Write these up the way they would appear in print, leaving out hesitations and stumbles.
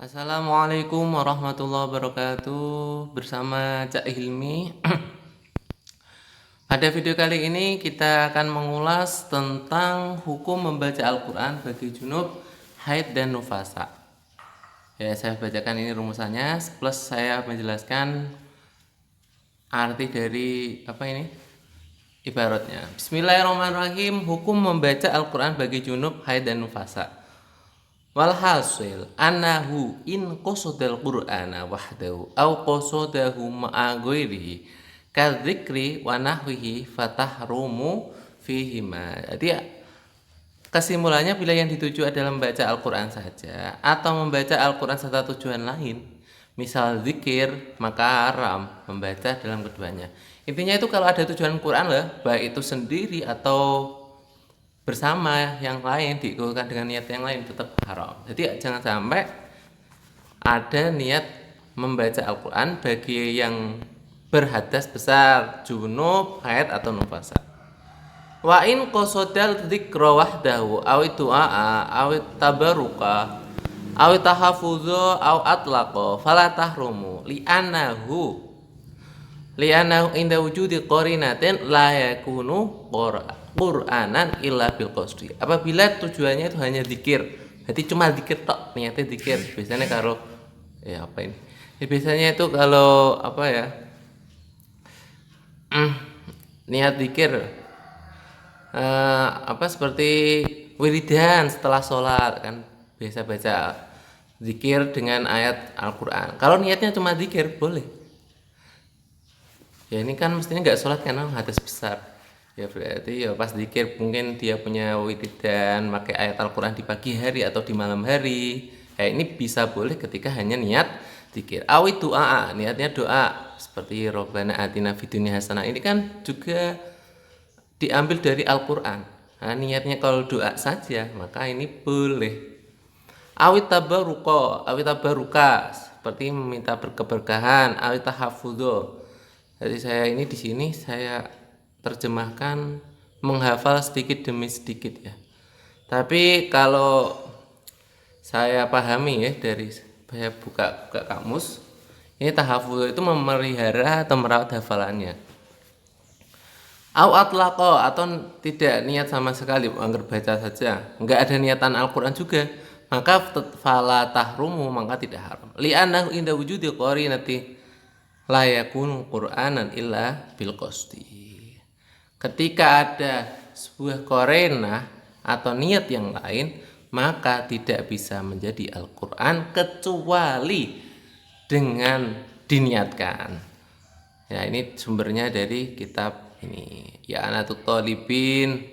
Assalamualaikum warahmatullahi wabarakatuh. Bersama Cak Hilmi. Pada video kali ini kita akan mengulas tentang hukum membaca Al-Quran bagi junub, haid, dan nufasa. Ya, saya bacakan ini rumusannya plus saya menjelaskan arti dari ibaratnya. Bismillahirrahmanirrahim. Hukum membaca Al-Quran bagi junub, haid, dan nufasa. Walhasil annahu in qasadal qur'ana wahdahu aw qasadahu ma'a ghairihi kadzikri wa nahwihi fatahrumu fihima. Jadi kesimpulannya, bila yang dituju adalah membaca Al-Quran saja atau membaca Al-Quran serta tujuan lain, misal zikir, maka haram membaca dalam keduanya. Intinya itu kalau ada tujuan Quran lah, baik itu sendiri atau bersama yang lain, diikutkan dengan niat yang lain, tetap haram. Jadi jangan sampai ada niat membaca Al-Quran bagi yang berhadas besar, junub, haid, atau nufasa. Wa in qasodal dzikra wahdahu aw du'a aw tabaruka aw tahaffuzu aw atlaqa fala tahrumu li'annahu inda wujudi qarinatin la yakunu Qur'anan illa bil qasdi. Apabila tujuannya itu hanya zikir, jadi cuma zikir tok, niatnya zikir. Biasanya kalau biasanya itu kalau niat zikir seperti wiridan setelah sholat kan, biasa baca zikir dengan ayat Al-Quran. Kalau niatnya cuma zikir boleh. Ya ini kan mestinya nggak sholat karena hadas besar. Ya berarti ya pas zikir mungkin dia punya wiridan pakai ayat Al-Quran di pagi hari atau di malam hari. Ya ini bisa boleh ketika hanya niat zikir. Awit doa, niatnya doa seperti Robbana atina fid dunya hasanah. Ini kan juga diambil dari Al-Quran. Nah, niatnya kalau doa saja maka ini boleh. Awit tabaruka seperti meminta keberkahan. Awit tahafudho. Jadi saya ini di sini saya terjemahkan menghafal sedikit demi sedikit ya. Tapi kalau saya pahami ya, dari saya buka kamus, ini tahafudz itu memelihara atau merawat hafalannya. Au atlaqo, atau tidak niat sama sekali, anggar baca saja, enggak ada niatan Al-Quran juga, maka fala tahrumu, maka tidak haram. Li'annahu inda wujudi qarinati la yakunu Qur'anan illa bil qasdi. Ketika ada sebuah qarinah atau niat yang lain, maka tidak bisa menjadi Al-Quran kecuali dengan diniatkan. Ya, ini sumbernya dari kitab ini, ya Anatut Talibin.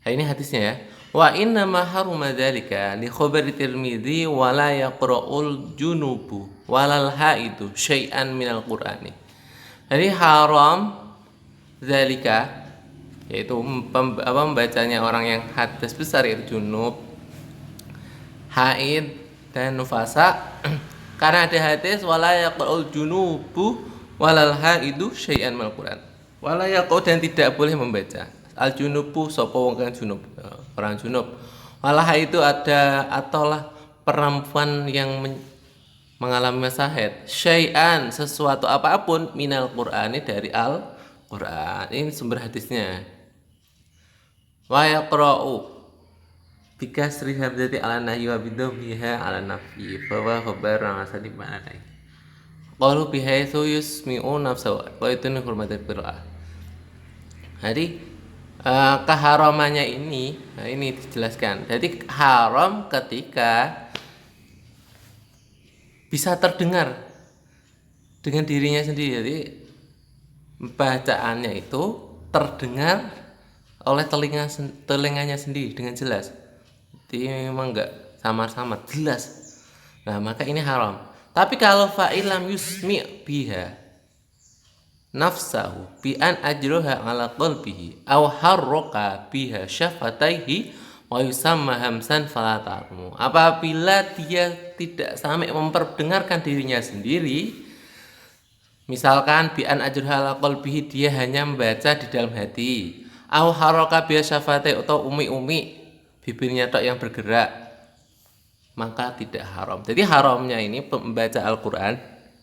Nah, ini hadisnya ya. Wa inna ma haruma dzalika li khabari Tirmidzi wa la yaqra'ul junubu walal haidu syai'an minal Qur'ani. Jadi haram dzalika, yaitu membacanya orang yang hadas besar, yaitu junub, haid, dan nufasa, karena ada hadis wala yaqra'ul junubu walal haidu syai'an minal Qur'an. Wala yaqra'u, dan tidak boleh membaca al junubu sapa wong kang junub, orang junub. Walah itu ada ataulah perempuan yang mengalami masa haid, syai'an, sesuatu apapun, minal Qur'ani, dari Al-Qur'an. Ini sumber hadisnya. Wa yaqra'u bikasri hamzati ala nahyi wa bidhammiha ala nafi bahwa khabaran asali ma'anai. Qalu bihaitsu yusmi'u nafsahu wa itun hurmatul qira'ah. Jadi keharamannya ini dijelaskan. Jadi haram ketika bisa terdengar dengan dirinya sendiri. Jadi bacaannya itu terdengar oleh telinganya sendiri dengan jelas. Jadi memang enggak samar-samar, jelas. Nah, maka ini haram. Tapi kalau fa'ilam yusmi' biha nafsahu bi an ajroha ala qalbihi aw harraka biha syafataihi wa yusamma hamsan fala ta'mu. Apabila dia tidak sampai memperdengarkan dirinya sendiri, misalkan bi an ajroha ala qalbihi, dia hanya membaca di dalam hati, aw harraka biha syafatai, atau umi-umi bibirnya tok yang bergerak, maka tidak haram. Jadi haramnya ini membaca Al-Quran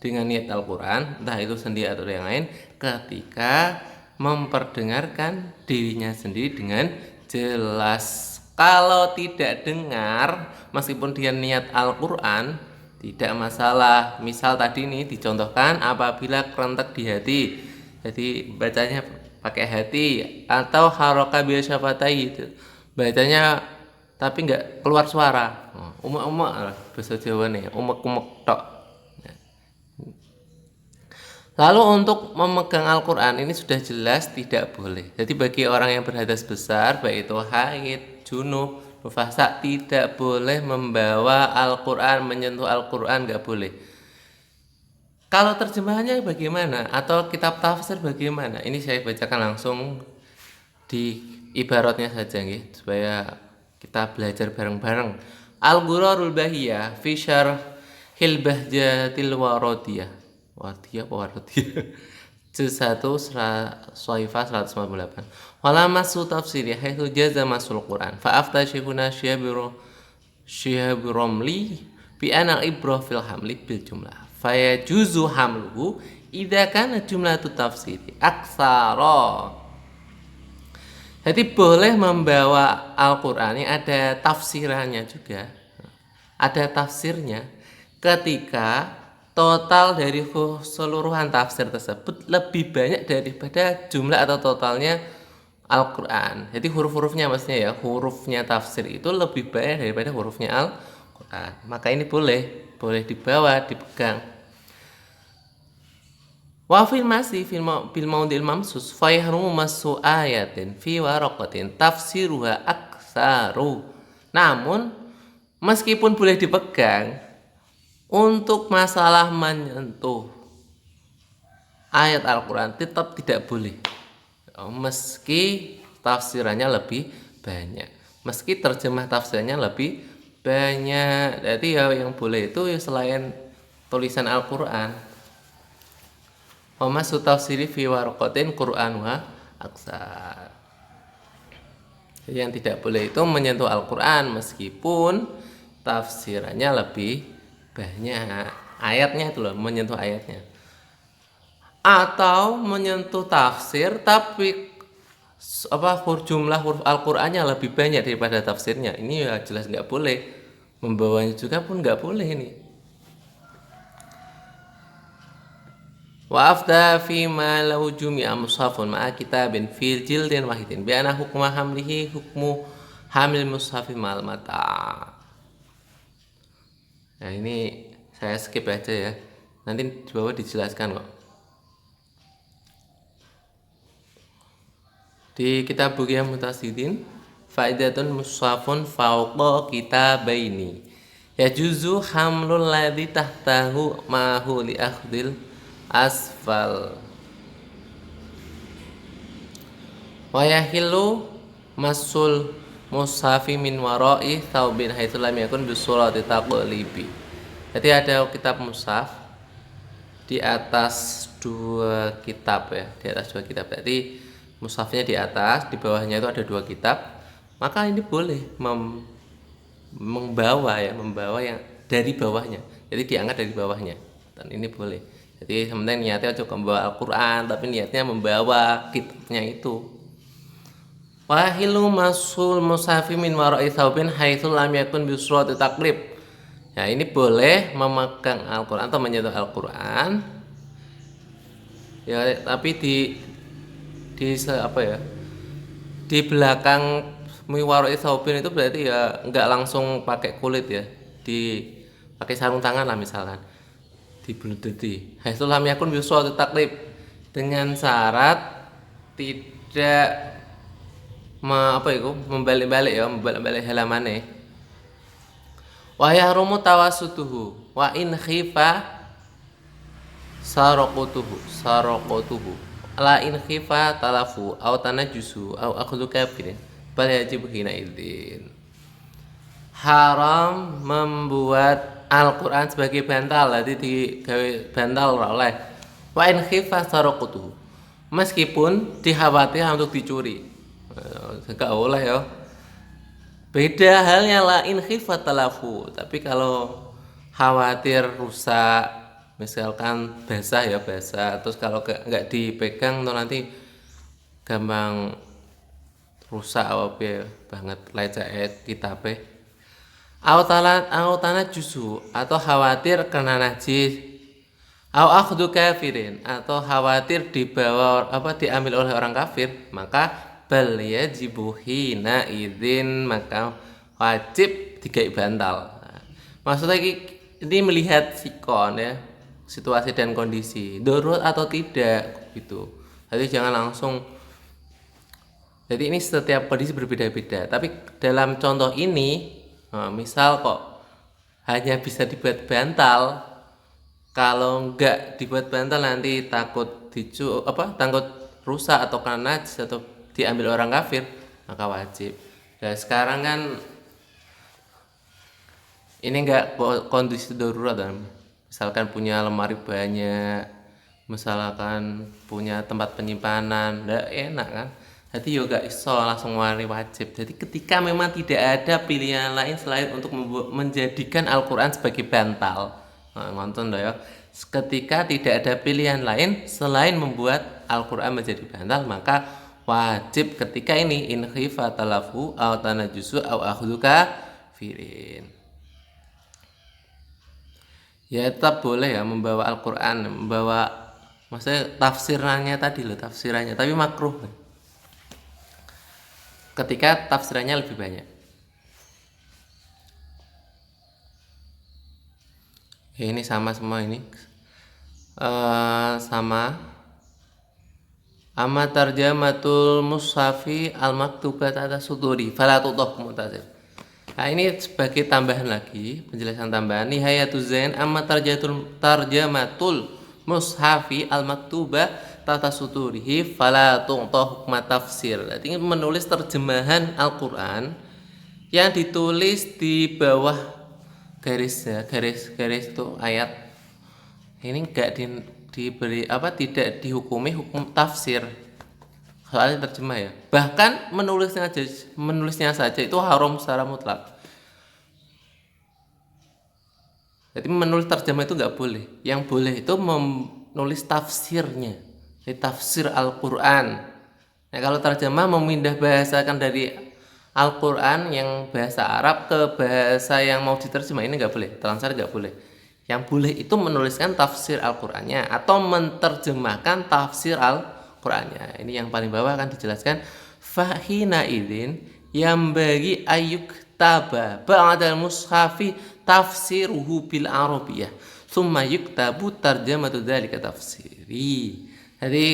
dengan niat Al-Quran, entah itu sendiri atau yang lain, ketika memperdengarkan dirinya sendiri dengan jelas. Kalau tidak dengar, meskipun dia niat Al-Quran, tidak masalah. Misal tadi ini dicontohkan apabila kerentek di hati, jadi bacanya pakai hati, atau haroka biasyafatai itu bacanya tapi nggak keluar suara, umek-umek bahasa Jawa nih, umek-umek tok. Lalu untuk memegang Al-Quran ini sudah jelas tidak boleh. Jadi bagi orang yang berhadas besar, baik itu haid, junub, nufasa, tidak boleh membawa Al-Quran, menyentuh Al-Quran, nggak boleh. Kalau terjemahannya bagaimana? Atau kitab tafsir bagaimana? Ini saya bacakan langsung di ibaratnya saja nih, supaya kita belajar bareng-bareng. Al-Ghurarul Bahiyah fi Syarhil Bahjatil Warodiyah. Warodiyah apa Warodiyah? Juz 1 Soifah 158. Wala masu tafsiri haitsu jaza masul Quran. Fa afta Syekhuna Syihab Romli bi anal ibrah fil hamli bil jumlah. Fa yajuzu hamluhu idza kana jumlatu tafsiri aksara. Jadi boleh membawa Al-Quran yang ada tafsirannya juga, ada tafsirnya, ketika total dari keseluruhan tafsir tersebut lebih banyak daripada jumlah atau totalnya Al-Quran. Jadi huruf-hurufnya maksudnya ya, hurufnya tafsir itu lebih banyak daripada hurufnya Al-Quran. Maka ini boleh dibawa, dipegang. Wa fil masi fil maudil mamsus fa yahrumu masu ayatin fi waraqatin tafsiruha aksaru. Namun meskipun boleh dipegang, untuk masalah menyentuh ayat Al-Quran tetap tidak boleh, meski tafsirannya lebih banyak, meski terjemah tafsirannya lebih banyak. Jadi ya yang boleh itu ya selain tulisan Al-Quran. Masu tafsiri fi warqatin Qur'anuha aksar. Yang tidak boleh itu menyentuh Al-Quran meskipun tafsirannya lebih banyak. Ayatnya itu loh, menyentuh ayatnya. Atau menyentuh tafsir tapi jumlah huruf Al-Qur'annya lebih banyak daripada tafsirnya. Ini ya jelas nggak boleh. Membawanya juga pun nggak boleh ini. Wa afda fi ma lahu jumi'a mushafun ma'a kitabin fil jildin wahidin bi anna hukma hamlihi hukmu hamil mushafi ma'al mata'. Nah ini saya skip aja ya, nanti di bawah dijelaskan kok. Di kitab Bughiyah Mutasidin, faidatun mushafun fauqa kitabaini yajuzu hamlul ladzi tahtahu ma'hu li akhdil asfal wa yahillu masul mushafi min wara'i thawbin haitsu lam yakun bi surati taqlibi. Jadi ada kitab mushaf di atas dua kitab ya, di atas dua kitab. Berarti mushafnya di atas, di bawahnya itu ada dua kitab. Maka ini boleh membawa yang dari bawahnya. Jadi diangkat dari bawahnya. Dan ini boleh. Jadi sebenarnya niatnya untuk membawa Al-Quran, tapi niatnya membawa kitabnya itu. Wahilu masul mushafi min wara'i thawbin haitsu lam yakun bi surati taqlib. Ya ini boleh memegang Al-Quran atau menyentuh Al-Quran. Ya tapi di apa ya? Di belakang miwara'i thawbin itu berarti ya enggak langsung pakai kulit ya. Pakai sarung tangan lah misalkan. Dibeludeti haitsu lam yakun bi surati taqlib, dengan syarat tidak membalik-balik halamane. Wa yahrumu tawassutuhu wa in khifa saraqatuhu la in khifa talafu aw tanajusu aw akhdhu kafirin bal yajibu hina idzin. Haram membuat Al-Quran sebagai bantal, jadi digawe bantal oleh wa in khifa saraqatuhu, meskipun dikhawatirkan untuk dicuri. Enggak boleh ya. Beda halnya la in khifat talafu. Tapi kalau khawatir rusak, misalkan basah ya basah, terus kalau nggak dipegang tuh nanti gampang rusak apa banget lecet kitabnya. Tanah jusu atau khawatir kena najis. Au akhdu kafirin atau khawatir dibawa diambil oleh orang kafir, maka bal yajibu hina idzin, maka wajib digai bantal. Nah, maksudnya ini melihat sikon ya, situasi dan kondisi, darurat atau tidak gitu. Jadi jangan langsung. Jadi ini setiap kondisi berbeda-beda. Tapi dalam contoh ini, misal kok hanya bisa dibuat bantal, kalau enggak dibuat bantal nanti takut takut rusak atau kena najis atau diambil orang kafir, maka wajib. Dan sekarang kan ini enggak kondisi darurat kan. Misalkan punya lemari banyak, misalkan punya tempat penyimpanan, enggak enak kan. Jadi yoga iso langsung wajib. Jadi ketika memang tidak ada pilihan lain selain untuk menjadikan Al-Quran sebagai bantal, ngonton ya. Ketika tidak ada pilihan lain selain membuat Al-Quran menjadi bantal, maka wajib ketika ini in khifa talafu aw tanajusu aw akhduka firin. Ya tetap boleh ya membawa Al-Quran, membawa maksudnya tafsirannya tadi loh, tafsirannya, tapi makruh ketika tafsirannya lebih banyak. Ya, ini sama semua ini sama. Amma tarjamatul mushafi al maktubat atas suduri fala tutoh mutazir. Nah ini sebagai tambahan lagi, penjelasan tambahan. Nihayatul zain amma tarjamatul mushafi al maktubah tata suturihi fala tutoh hukma tafsir. Jadi menulis terjemahan Al-Quran yang ditulis di bawah garis itu ayat ini enggak diberi tidak dihukumi hukum tafsir, soalnya terjemah ya. Bahkan menulisnya saja itu haram secara mutlak. Jadi menulis terjemah itu enggak boleh. Yang boleh itu menulis tafsirnya, jadi tafsir Al-Quran. Nah kalau terjemah memindah bahasakan dari Al-Quran yang bahasa Arab ke bahasa yang mau diterjemah, ini nggak boleh, translate nggak boleh. Yang boleh itu menuliskan tafsir Al-Qurannya atau menerjemahkan tafsir Al-Qurannya. Ini yang paling bawah akan dijelaskan. Fahina idin yang bagi ayuk taba ba'dal mushafi tafsiruhu bil arabiyah summa yuktabu tarjamatu dzalika tafsiri. Jadi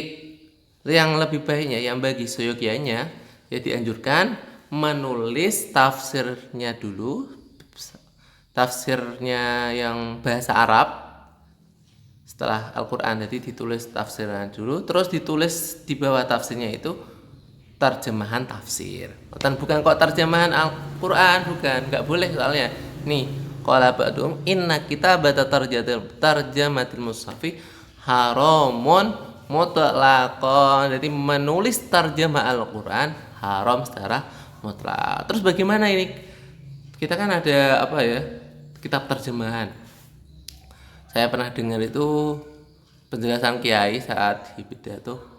yang lebih baiknya, yang bagi seyogyanya ya dianjurkan menulis tafsirnya dulu, tafsirnya yang bahasa Arab setelah Al-Quran. Jadi ditulis tafsirnya dulu, terus ditulis di bawah tafsirnya itu terjemahan tafsir. Bukan kok terjemahan Al-Quran, bukan, nggak boleh soalnya. Nih, qala ba'dum inna kitabata tarjamatil mushafi haramun mutlaqan. Jadi menulis terjemah Al-Quran haram secara mutlak. Terus bagaimana ini? Kita kan ada kitab terjemahan. Saya pernah dengar itu penjelasan kiai saat di pidato.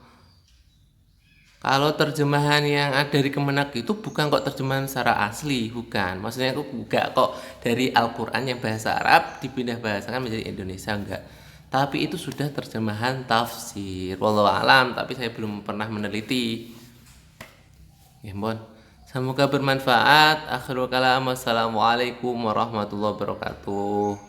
Kalau terjemahan yang ada di Kemenak itu bukan kok terjemahan secara asli, bukan. Maksudnya itu enggak kok dari Al-Quran yang bahasa Arab dipindah bahasakan menjadi Indonesia, enggak. Tapi itu sudah terjemahan tafsir. Wallahu alam, tapi saya belum pernah meneliti. Ya, semoga bermanfaat. Akhirul kalam. Wassalamualaikum warahmatullahi wabarakatuh.